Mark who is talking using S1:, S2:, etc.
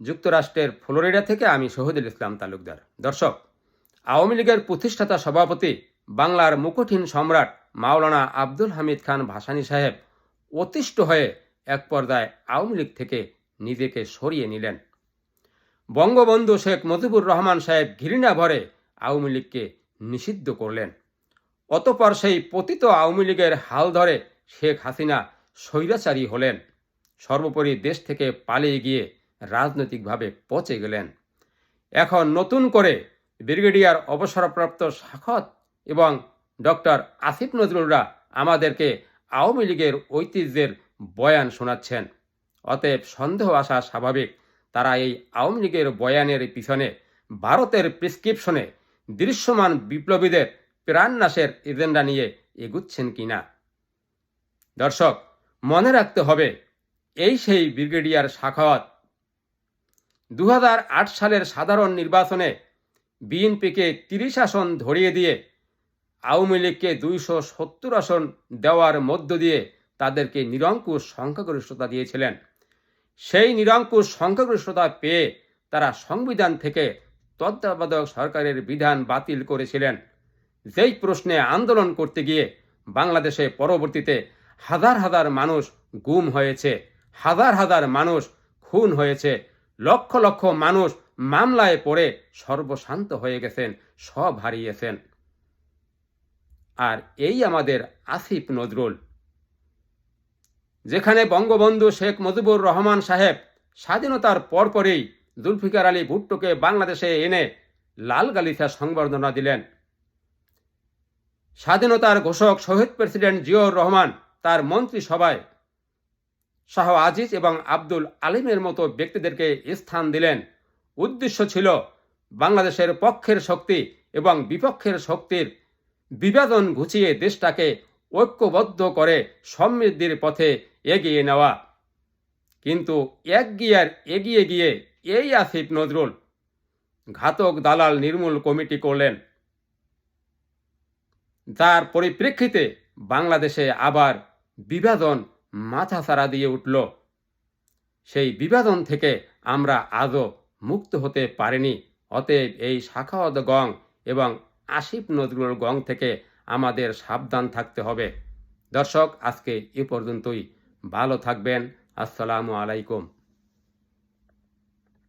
S1: যুক্তরাষ্ট্রের ফ্লোরিডা থেকে আমি শহীদুল ইসলাম তালুকদার। দর্শক, আওয়ামী লীগের প্রতিষ্ঠাতা সভাপতি বাংলার মুকুটহীন সম্রাট মাওলানা আব্দুল হামিদ খান ভাসানী সাহেব অতিষ্ঠ হয়ে এক পর্যায়ে আওয়ামী লীগ থেকে নিজেকে সরিয়ে নিলেন। বঙ্গবন্ধু শেখ মুজিবুর রহমান সাহেব ঘৃণা ভরে আওয়ামী লীগকে নিষিদ্ধ করলেন। অতঃপর সেই পতিত আওয়ামী লীগের হাল ধরে শেখ হাসিনা স্বৈরাচারী হলেন। সর্বোপরি দেশ থেকে পালিয়ে গিয়ে রাজনৈতিকভাবে পচে গেলেন। এখন নতুন করে ব্রিগেডিয়ার অবসরপ্রাপ্ত সাখাওয়াত এবং ডক্টর আসিফ নজরুলরা আমাদেরকে আওয়ামী লীগের ঐতিহ্যের বয়ান শোনাচ্ছেন। অতএব সন্দেহ আসা স্বাভাবিক, তারা এই আওয়ামী লীগের বয়ানের পিছনে ভারতের প্রেসক্রিপশনে দৃশ্যমান বিপ্লবীদের প্রাণনাশের এজেন্ডা নিয়ে এগুচ্ছেন কিনা। দর্শক, মনে রাখতে হবে, এই সেই ব্রিগেডিয়ার সাখাওয়াত 2008 সালের সাধারণ নির্বাচনে বিএনপিকে 30 আসন ধরিয়ে দিয়ে আওয়ামী লীগকে 270 আসন দেওয়ার মধ্য দিয়ে তাদেরকে নিরঙ্কুশ সংখ্যাগরিষ্ঠতা দিয়েছিলেন। সেই নিরঙ্কুশ সংখ্যাগরিষ্ঠতা পেয়ে তারা সংবিধান থেকে তত্ত্বাবধায়ক সরকারের বিধান বাতিল করেছিলেন। যেই প্রশ্নে আন্দোলন করতে গিয়ে বাংলাদেশে পরবর্তীতে হাজার হাজার মানুষ গুম হয়েছে, হাজার হাজার মানুষ খুন হয়েছে, লক্ষ লক্ষ মানুষ মামলায় পড়ে সর্বশান্ত হয়ে গেছেন, সব হারিয়েছেন। আর এই আমাদের আসিফ নজরুল, যেখানে বঙ্গবন্ধু শেখ মুজিবুর রহমান সাহেব স্বাধীনতার পরপরই জুলফিকার আলী ভুট্টোকে বাংলাদেশে এনে লাল গালিচা সংবর্ধনা দিলেন। স্বাধীনতার ঘোষক শহীদ প্রেসিডেন্ট জিয়াউর রহমান তার মন্ত্রিসভায় শাহ আজিজ এবং আব্দুল আলিমের মতো ব্যক্তিদেরকে স্থান দিলেন। উদ্দেশ্য ছিল বাংলাদেশের পক্ষের শক্তি এবং বিপক্ষের শক্তির বিভাজন ঘুচিয়ে দেশটাকে ঐক্যবদ্ধ করে সমৃদ্ধির পথে এগিয়ে নেওয়া। কিন্তু এক গিয়ার এগিয়ে গিয়ে এই আসিফ নজরুল ঘাতক দালাল নির্মূল কমিটি করলেন, যার পরিপ্রেক্ষিতে বাংলাদেশে আবার বিভাজন মাথাচাড়া দিয়ে উঠল। সেই বিভাজন থেকে আমরা আজও মুক্ত হতে পারিনি। অতএব এই সাখাওয়াত গং এবং আসিফ নজরুল গং থেকে আমাদের সাবধান থাকতে হবে। দর্শক, আজকে এ পর্যন্তই। ভালো থাকবেন। আসসালামু আলাইকুম।